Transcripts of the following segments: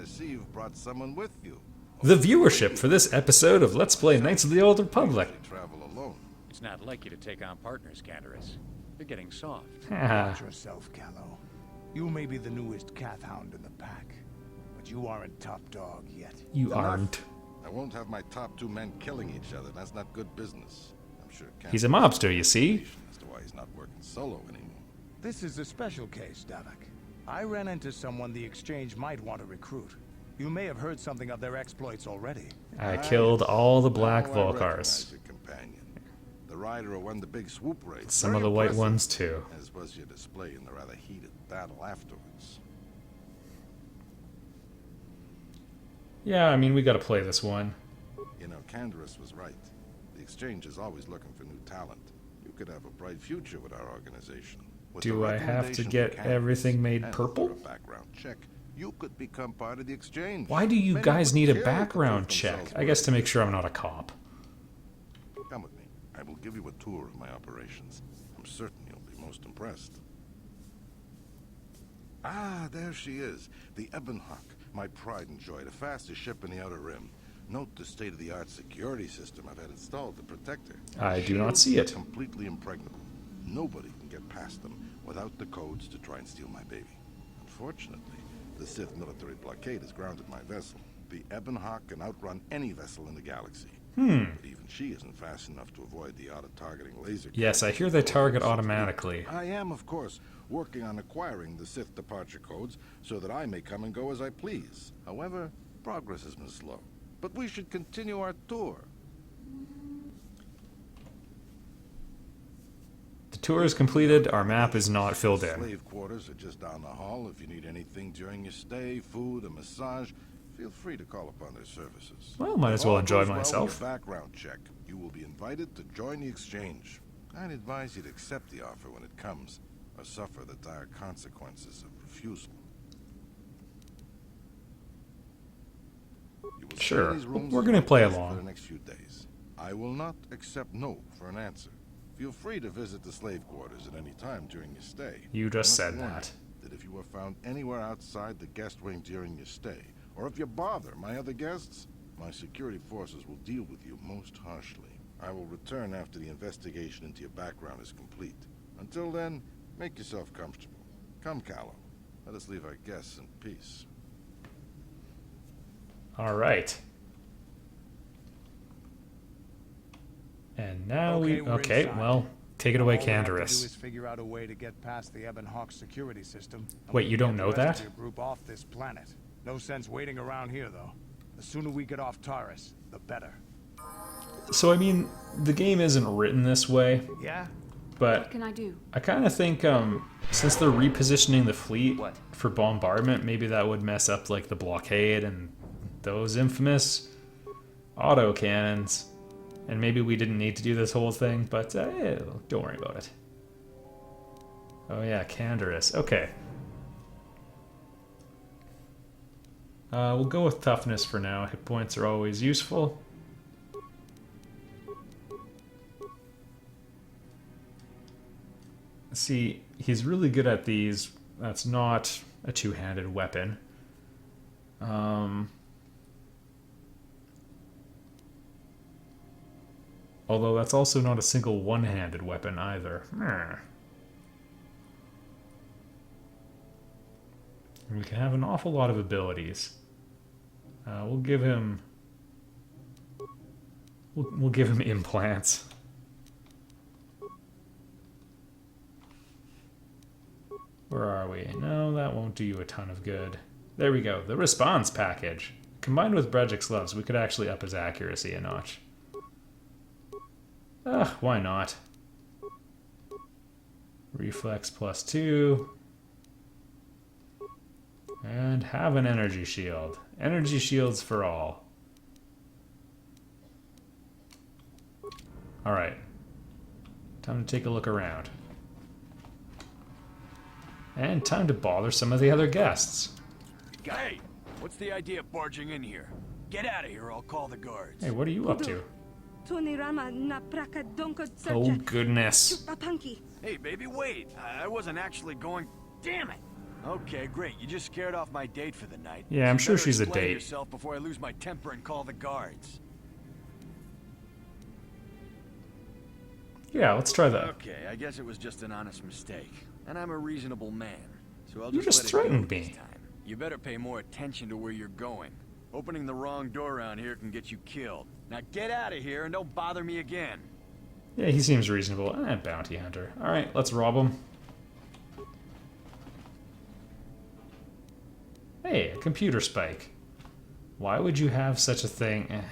see you've brought someone with you. The viewership for this episode of Let's Play Knights of the Old Republic. You travel alone. It's not like you to take on partners, Terrace. You're getting soft. Watch yourself, Callow. You may be the newest cath hound in the pack, but you aren't top dog yet. You aren't. I won't have my top two men killing each other. That's not good business. I'm sure He's a mobster, you see. As to why he's not working solo anymore. This is a special case, Davik. I ran into someone the Exchange might want to recruit. You may have heard something of their exploits already. I killed all the black Now I Volkars. recognize your companion. The rider who won the big swoop race. Some Very of the white impressive, ones too. as was your display in the rather heated battle afterwards. Yeah, I mean, we gotta play this one. You know, Terrace was right. The Exchange is always looking for new talent. You could have a bright future with our organization. With Do the I have to recommendation get from Terrace everything made and purple? for a background check, you could become part of the Exchange. Why do you Many guys would need a kill to background prove check? themselves I guess to worthy. make sure I'm not a cop. Come with me. I will give you a tour of my operations. I'm certain you'll be most impressed. Ah, there she is. The Ebon, my pride and joy, the fastest ship in the Outer Rim. Note the state-of-the-art security system I've had installed to protect her. I do not Shields see are it. Completely impregnable. Nobody can get past them without the codes to try and steal my baby. Unfortunately, the Sith military blockade has grounded my vessel. The Ebon can outrun any vessel in the galaxy. But even she isn't fast enough to avoid the auto-targeting laser. Yes, I hear they target automatically. I am, of course, working on acquiring the Sith departure codes so that I may come and go as I please. However, progress has been slow. But we should continue our tour. The tour is completed, our map is not filled in. Slave quarters are just down the hall. If you need anything during your stay, food, a massage, feel free to call upon their services. Well, might If as well all enjoy goes well with myself. your background check. You will be invited to join the Exchange. I'd advise you to accept the offer when it comes, or suffer the dire consequences of refusal. You will stay Sure, in these rooms we're as gonna my play guest along. for the next few days. I will not accept no for an answer. Feel free to visit the slave quarters at any time during your stay. You just I must said warn that. you that if you are found anywhere outside the guest wing during your stay, or if you bother my other guests, my security forces will deal with you most harshly. I will return after the investigation into your background is complete. Until then, make yourself comfortable. Come, Callow. Let us leave our guests in peace. Alright. And now we... we're Okay, inside. well, take it away, All we have to do Terrace. is figure out a way to get past the Ebon security system. and Wait, we you can don't get know the rest that? of your group off this planet. No sense waiting around here, though. The sooner we get off Terrace, the better. So, I mean, the game isn't written this way, Yeah? but What can I do? I kind of think, since they're repositioning the fleet for bombardment, maybe that would mess up, like, the blockade and those infamous autocannons. And maybe we didn't need to do this whole thing, but don't worry about it. Oh yeah, Terrace. Okay. We'll go with toughness for now. Hit points are always useful. See, he's really good at these. That's not a two-handed weapon. Although that's also not a single one-handed weapon either. And we can have an awful lot of abilities. We'll give him... We'll give him implants. Where are we? No, that won't do you a ton of good. There we go. The response package. Combined with Bredgic's gloves, we could actually up his accuracy a notch. Why not? Reflex +2. And have an energy shield. Energy shields for all. Alright. Time to take a look around. And time to bother some of the other guests. Hey, what's the idea of barging in here? Get out of here, I'll call the guards. Hey, what are you up to? Oh, Oh, goodness. Hey, baby, wait. I wasn't actually going... Damn it! Okay, great. You just scared off my date for the night. Yeah, I'm So sure better she's a explain date. yourself before I lose my temper and call the guards. Yeah, let's try that. Okay, I guess it was just an honest mistake. And I'm a reasonable man. So I'll You just just let it go threatened this me. time. You better pay more attention to where you're going. Opening the wrong door around here can get you killed. Now get out of here and don't bother me again. Yeah, he seems reasonable. Bounty hunter. Alright, let's rob him. Hey, a computer spike. Why would you have such a thing?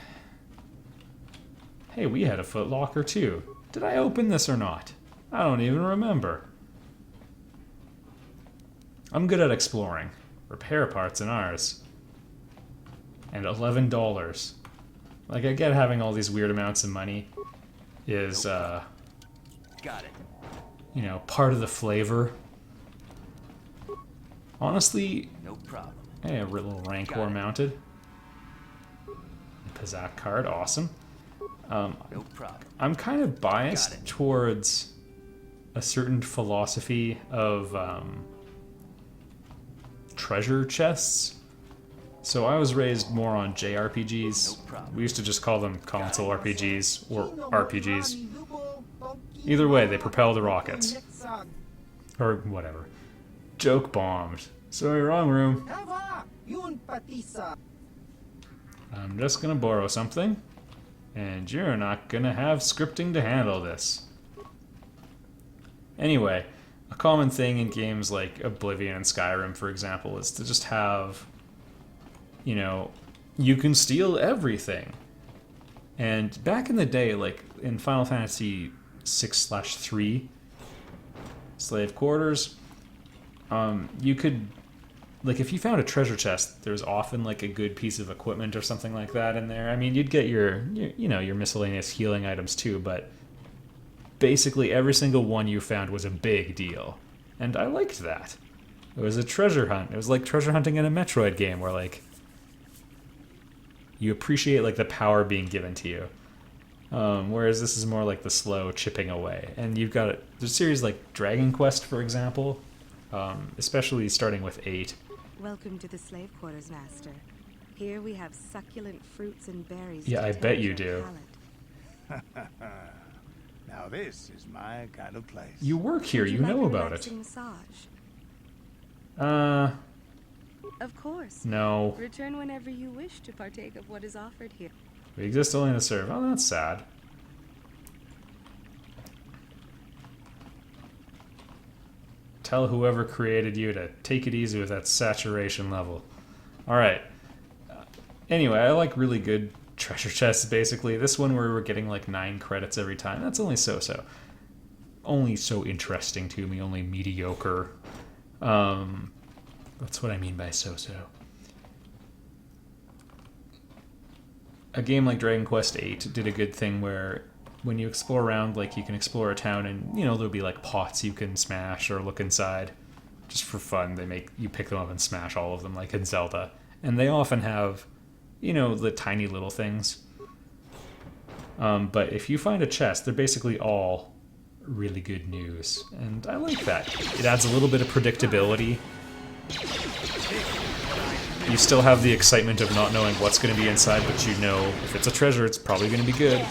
Hey, we had a Foot Locker too. Did I open this or not? I don't even remember. I'm good at exploring. Repair parts in ours. And $11. Like, I get having all these weird amounts of money is, Got it. you know, part of the flavor. Honestly, No problem. hey, a little Rancor mounted. Pazak card, awesome. No problem. I'm kind of Got biased it. towards a certain philosophy of treasure chests. So I was raised more on JRPGs. No problem. We used to just call them console RPGs or RPGs. Either way, they propel the rockets. Or whatever. Joke bombed. Sorry, wrong room. I'm just gonna borrow something. And you're not gonna have scripting to handle this. Anyway, a common thing in games like Oblivion and Skyrim, for example, is to just have, you know, you can steal everything. And back in the day, like in Final Fantasy 6/3, Slave Quarters, you could, like, if you found a treasure chest, there's often like a good piece of equipment or something like that in there. I mean, you'd get your you know, your miscellaneous healing items too, but basically every single one you found was a big deal. And I liked that. It was a treasure hunt. It was like treasure hunting in a Metroid game where, like, you appreciate, like, the power being given to you. Whereas this is more like the slow chipping away. And you've got there's series like Dragon Quest, for example, especially starting with 8. Welcome to the slave quarters, Master. Here we have succulent fruits and berries. Yeah, to I bet you tempt your do. palate. Now this is my kind of place. You work here, Would you like know a about it. relaxing massage? Of course. No. Return whenever you wish to partake of what is offered here. We exist only in the serve. Oh, that's sad. Tell whoever created you to take it easy with that saturation level. Alright. Anyway, I like really good treasure chests, basically. This one where we're getting like 9 credits every time, that's only so-so. Only so interesting to me, only mediocre. That's what I mean by so-so. A game like Dragon Quest VIII did a good thing where when you explore around, like, you can explore a town and, you know, there'll be like pots you can smash or look inside. Just for fun, you pick them up and smash all of them, like in Zelda. And they often have, you know, the tiny little things. But if you find a chest, they're basically all really good news. And I like that. It adds a little bit of predictability. You still have the excitement of not knowing what's going to be inside, but you know if it's a treasure, it's probably going to be good.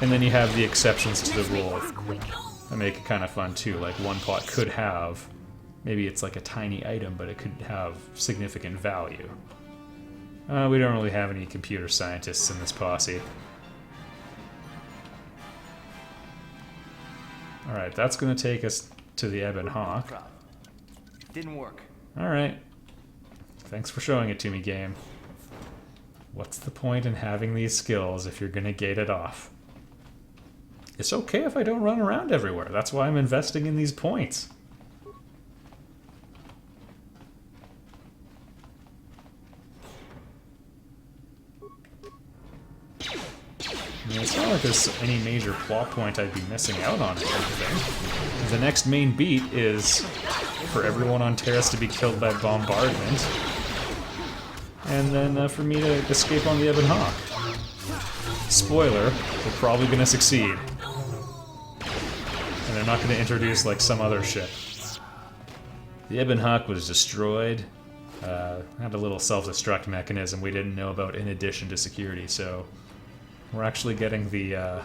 And then you have the exceptions to the rule that make it kind of fun too. Like, one pot could have, maybe it's like a tiny item, but it could have significant value. We don't really have any computer scientists in this posse. Alright, that's going to take us to the Ebon Hawk. Didn't work. Alright. Thanks for showing it to me, game. What's the point in having these skills if you're going to gate it off? It's okay if I don't run around everywhere. That's why I'm investing in these points. I mean, it's not like there's any major plot point I'd be missing out on or anything. The next main beat is for everyone on Terrace to be killed by bombardment, and then for me to escape on the Ebon Hawk. Spoiler, we're probably going to succeed. And they're not going to introduce like some other ship. The Ebon Hawk was destroyed. Had a little self-destruct mechanism we didn't know about in addition to security, so we're actually getting the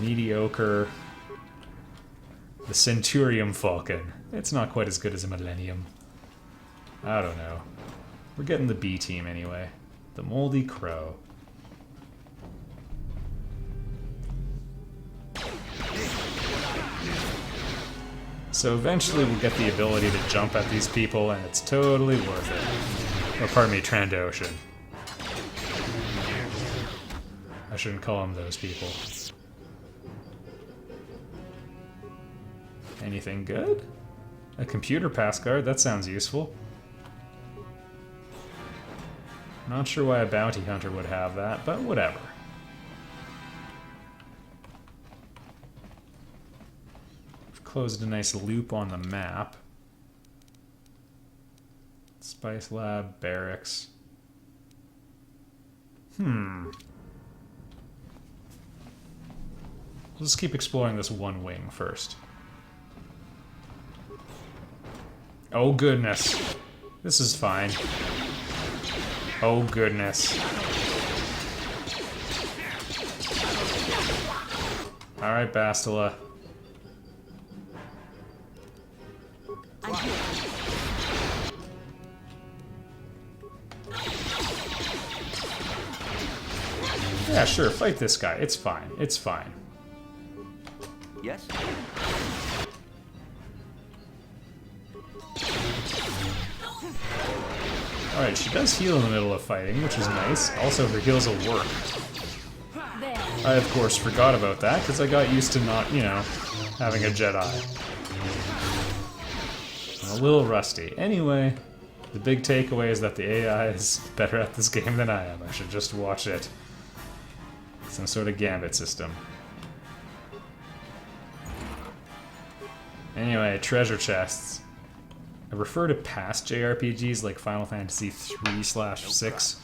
mediocre, the Centurium Falcon. It's not quite as good as a Millennium. I don't know. We're getting the B team anyway. The Moldy Crow. So eventually we'll get the ability to jump at these people, and it's totally worth it. Or pardon me, Trandoshan. I shouldn't call them those people. Anything good? A computer pass card? That sounds useful. Not sure why a bounty hunter would have that, but whatever. We've closed a nice loop on the map. Spice Lab, barracks. Let's keep exploring this one wing first. Oh goodness. This is fine. Oh goodness. Alright, Bastila. Yeah, sure, fight this guy. It's fine. It's fine. Yes? Alright, she does heal in the middle of fighting, which is nice. Also, her heals will work. I, of course, forgot about that, because I got used to not, you know, having a Jedi. I'm a little rusty. Anyway, the big takeaway is that the AI is better at this game than I am. I should just watch it. Some sort of gambit system. Anyway, treasure chests. I refer to past JRPGs like Final Fantasy 3/6,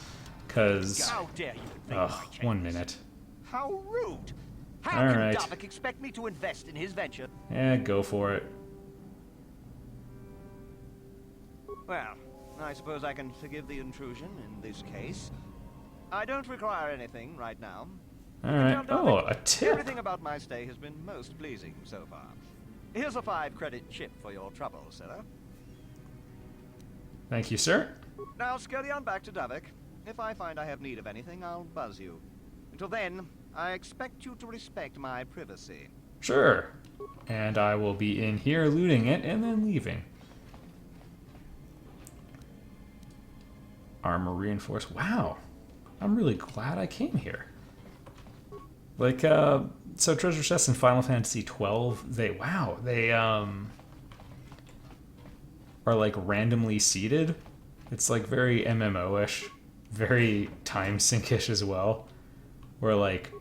because... How dare you invade my 1 chambers? minute. How rude! How All can right. Davik expect me to invest in his venture? Yeah, go for it. Well, I suppose I can forgive the intrusion in this case. I don't require anything right now. Alright. Tell Oh, Davik, a tip! Everything about my stay has been most pleasing so far. Here's a 5-credit chip for your trouble, sir. Thank you, sir. Now scurry on back to Davik. If I find I have need of anything, I'll buzz you. Until then, I expect you to respect my privacy. Sure. And I will be in here looting it and then leaving. Armor reinforced. Wow. I'm really glad I came here. Like, so treasure chests in Final Fantasy 12, they are like randomly seeded. It's like very MMO-ish, very time sink-ish as well. Where like,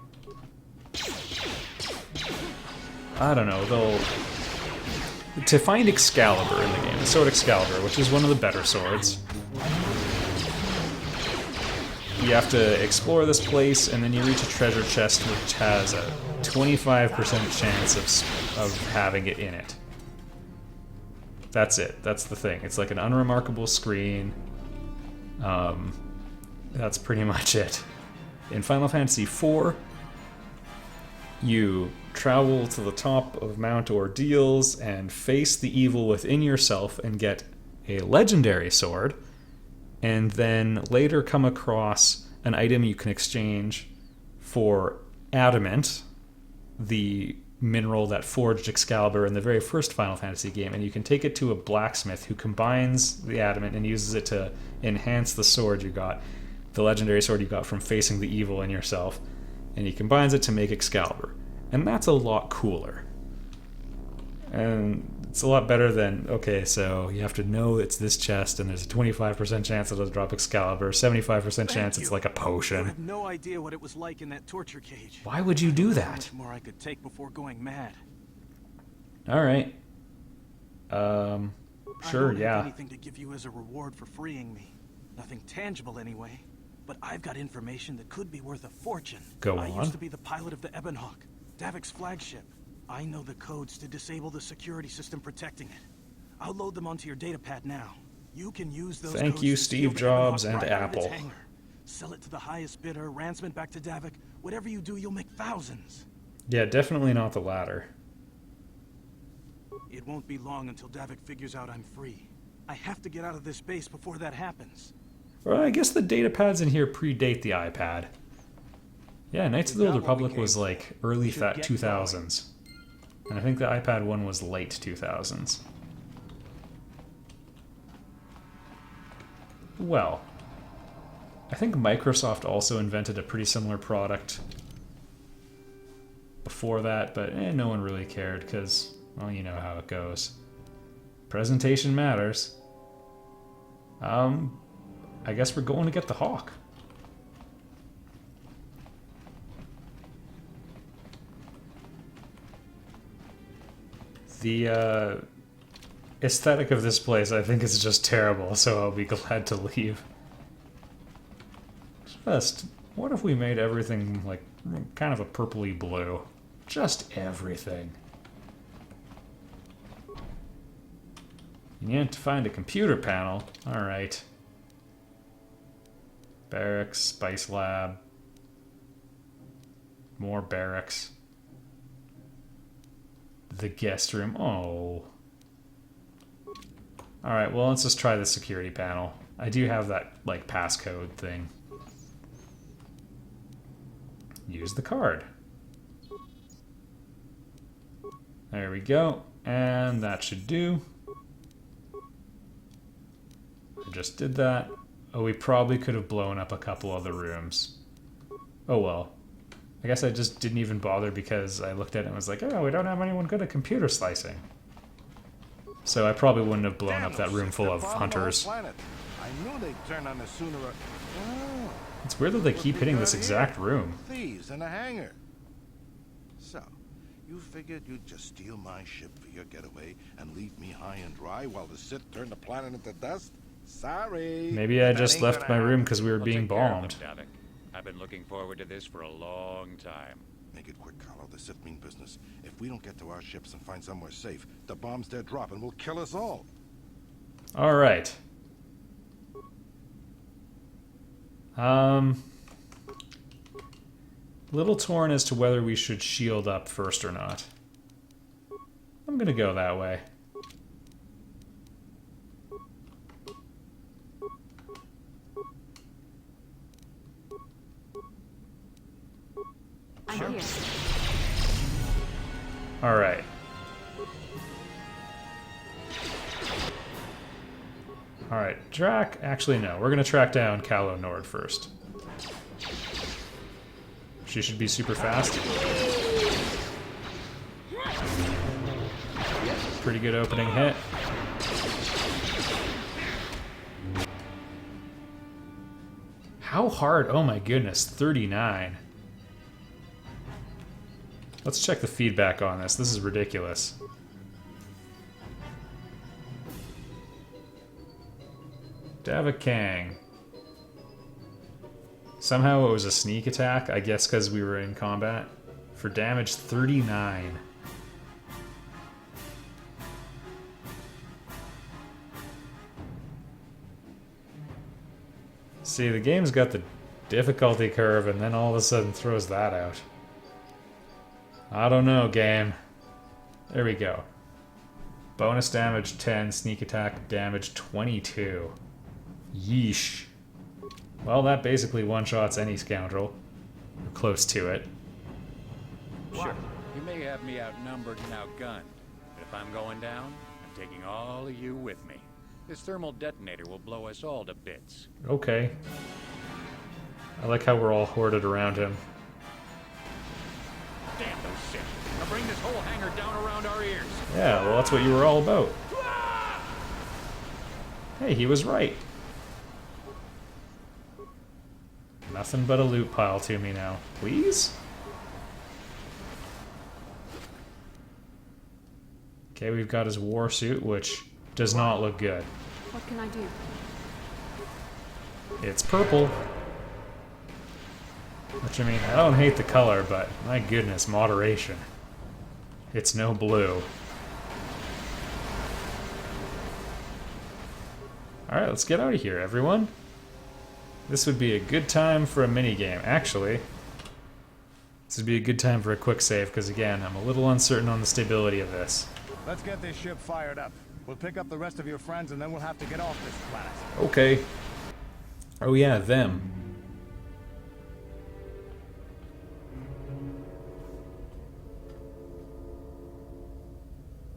I don't know, to find Excalibur in the game, the sword Excalibur, which is one of the better swords, you have to explore this place, and then you reach a treasure chest which has a 25% chance of having it in it. That's it. That's the thing. It's like an unremarkable screen. That's pretty much it. In Final Fantasy IV, you travel to the top of Mount Ordeals and face the evil within yourself and get a legendary sword, and then later come across an item you can exchange for adamant, the mineral that forged Excalibur in the very first Final Fantasy game, and you can take it to a blacksmith who combines the adamant and uses it to enhance the sword you got, the legendary sword you got from facing the evil in yourself, and he combines it to make Excalibur. And that's a lot cooler. And it's a lot better than, okay, so you have to know it's this chest, and there's a 25% chance it'll drop Excalibur, 75% chance it's like a I potion. have no idea what it was like in that torture cage. Why would you do How that? much more I could take before going mad. Alright. I Sure, don't have yeah. anything to give you as a reward for freeing me. Nothing tangible, anyway. but I've got information that could be worth a fortune. Go I on. used to be the pilot of the Ebon, Davic's flagship. I know the codes to disable the security system protecting it. I'll load them onto your datapad now. You can use those Thank codes you, to Steve steal the Jobs Ebon and right out of its Apple. hangar. Sell it to the highest bidder, ransomment back to Davic. Whatever you do, you'll make thousands. Yeah, definitely not the latter. It won't be long until Davic figures out I'm free. I have to get out of this base before that happens. Well, I guess the data pads in here predate the iPad. Yeah, Knights of the Old Republic was like early 2000s. And I think the iPad one was late 2000s. Well, I think Microsoft also invented a pretty similar product before that, but no one really cared because, well, you know how it goes. Presentation matters. I guess we're going to get the Hawk. The aesthetic of this place, I think, is just terrible, so I'll be glad to leave. Just, what if we made everything, like, kind of a purpley blue? Just everything. You need to find a computer panel. Alright. Barracks, Spice Lab. More barracks. The guest room. Oh. Alright, well, let's just try the security panel. I do have that, like, passcode thing. Use the card. There we go. And that should do. I just did that. Oh, we probably could have blown up a couple other rooms. Oh well. I guess I just didn't even bother because I looked at it and was like, oh, we don't have anyone good at computer slicing. So I probably wouldn't have blown up that room full of hunters. I knew they'd turn on us sooner or... Oh, It's weird that they keep hitting this exact room. thieves in a hangar. So, you figured you'd just steal my ship for your getaway and leave me high and dry while the Sith turned the planet into dust? Sorry. Maybe I That just ain't left gonna my room happen. because we were We'll being take care of bombed. them, Davic. I've been looking forward to this for a long time. Make it quick, Carlo. The Sith mean business. If we don't get to our ships and find somewhere safe, the bombs they're dropping will kill us all. Alright. Little torn as to whether we should shield up first or not. I'm gonna go that way. I'm here. Alright. Alright, Drac... Actually, no. We're gonna track down Calo Nord first. She should be super fast. Pretty good opening hit. How hard? Oh my goodness, 39. Let's check the feedback on this. This is ridiculous. Davik Kang. Somehow it was a sneak attack, I guess because we were in combat. For damage 39. See, the game's got the difficulty curve and then all of a sudden throws that out. I don't know, game. There we go. Bonus damage 10, sneak attack damage 22. Yeesh. Well, that basically one-shots any scoundrel. Or close to it. Sure, you may have me outnumbered and outgunned, but if I'm going down, I'm taking all of you with me. This thermal detonator will blow us all to bits. Okay. I like how we're all hoarded around him. Damn those Sith! I'll bring this whole hangar down around our ears. Yeah, well, that's what you were all about. Hey, he was right. Nothing but a loot pile to me now. Please? Okay, we've got his war suit, which does not look good. What can I do? It's purple. Which, I mean, I don't hate the color, but my goodness, moderation. It's no blue. Alright, let's get out of here, everyone. This would be a good time for a minigame. Actually, this would be a good time for a quick save, because again, I'm a little uncertain on the stability of this. Let's get this ship fired up. We'll pick up the rest of your friends and then we'll have to get off this planet. Okay. Oh yeah, them.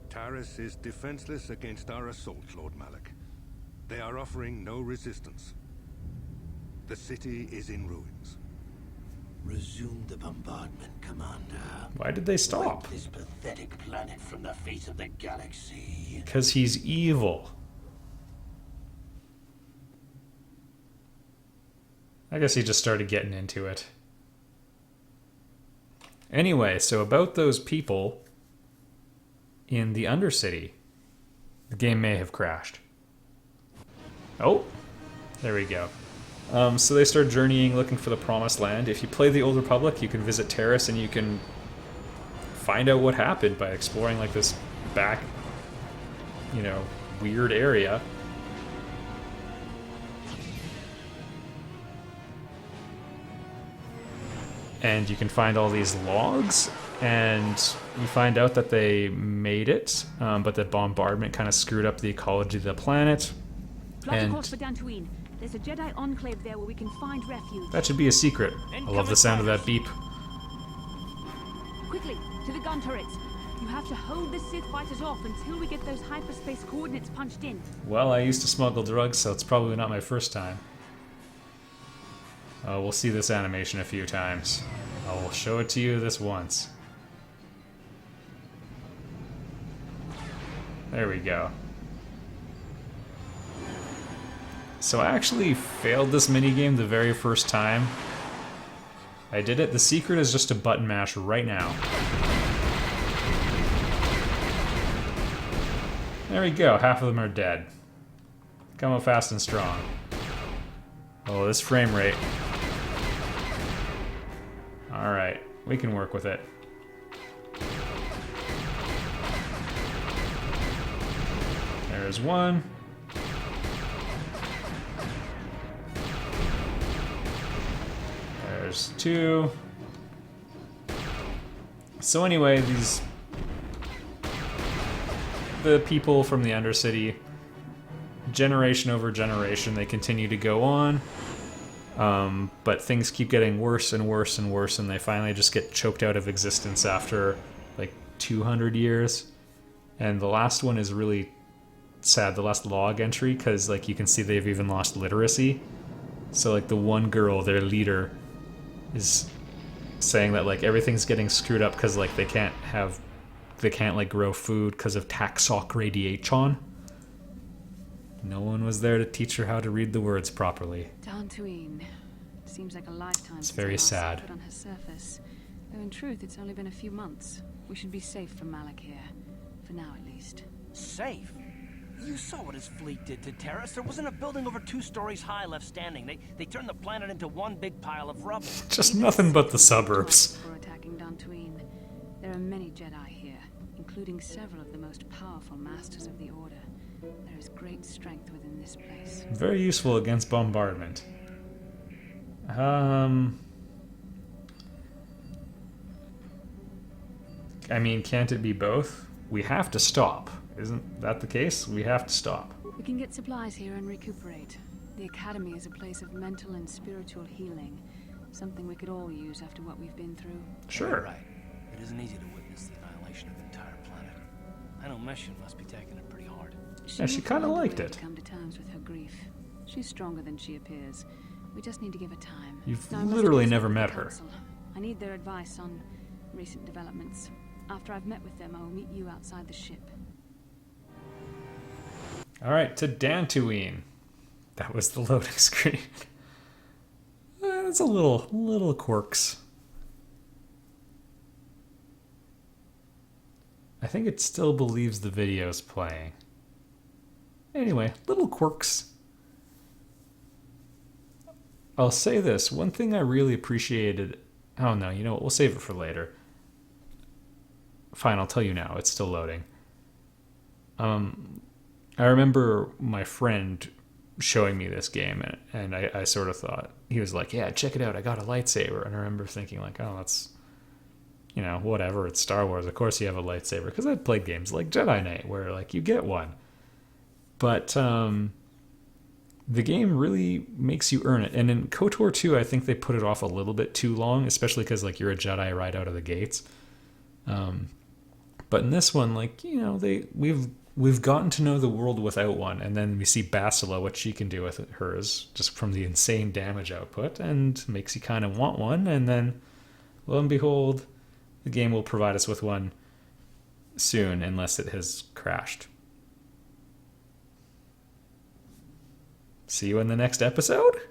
Terrace is defenseless against our assault, Lord Malik. They are offering no resistance. The city is in ruins. Resume the bombardment, Commander. Why did they stop? Wipe this pathetic planet from the face of the galaxy. Because he's evil. I guess he just started getting into it. Anyway, so about those people in the Undercity. The game may have crashed. Oh, there we go. So they start journeying, looking for the Promised Land. If you play the Old Republic, you can visit Terrace and you can find out what happened by exploring like this back, you know, weird area. And you can find all these logs, and you find out that they made it, but the bombardment kind of screwed up the ecology of the planet. Plot a course for Dantooine. There's a Jedi enclave there where we can find refuge. That should be a secret. I love the sound of that beep. Quickly, to the gun turrets. You have to hold the Sith fighters off until we get those hyperspace coordinates punched in. Well, I used to smuggle drugs, so it's probably not my first time. We'll see this animation a few times. I will show it to you this once. There we go. So I actually failed this minigame the very first time I did it. The secret is just to button mash right now. There we go, half of them are dead. Come up fast and strong. Oh, this frame rate. Alright, we can work with it. There's one. There's two. So anyway, the people from the Undercity, generation over generation, they continue to go on. But things keep getting worse and worse and worse, and they finally just get choked out of existence after like 200 years. And the last one is really sad, the last log entry, because like you can see they've even lost literacy. So like the one girl, their leader, is saying that like everything's getting screwed up because like they can't like grow food because of taxoc radiation. No one was there to teach her how to read the words properly. Dantooine. Seems like a lifetime. It's very sad. Put on her surface. Though in truth, it's only been a few months. We should be safe from Malik here, for now at least. Safe? You saw what his fleet did to Terrace. There wasn't a building over 2 stories high left standing. They turned the planet into one big pile of rubble. Just nothing but the suburbs. For attacking Dantooine. There are many Jedi here, including several of the most powerful masters of the Order. There is great strength within this place. Very useful against bombardment. I mean, can't it be both? We have to stop. Isn't that the case? We have to stop. We can get supplies here and recuperate. The Academy is a place of mental and spiritual healing. Something we could all use after what we've been through. Sure. You're right. It isn't easy to witness the annihilation of the entire planet. I know Mission must be taking it pretty hard. Yeah, she kind of liked it. Come to terms with her grief. She's stronger than she appears. We just need to give her time. You've Now, I must literally consult never with the met her. council. I need their advice on recent developments. After I've met with them, I will meet you outside the ship. Alright, to Dantooine. That was the loading screen. That's a little quirks. I think it still believes the video's playing. Anyway, little quirks. I'll say this. One thing I really appreciated... Oh, no, you know what? We'll save it for later. Fine, I'll tell you now. It's still loading. I remember my friend showing me this game, and I sort of thought... He was like, yeah, check it out. I got a lightsaber. And I remember thinking, like, oh, that's... You know, whatever. It's Star Wars. Of course you have a lightsaber. Because I'd played games like Jedi Knight, where, like, you get one. But, the game really makes you earn it. And in KOTOR 2, I think they put it off a little bit too long, especially because, like, you're a Jedi right out of the gates. But in this one, like, you know, we've gotten to know the world without one, and then we see Bastila, what she can do with hers, just from the insane damage output, and makes you kind of want one, and then, lo and behold, the game will provide us with one soon, unless it has crashed. See you in the next episode?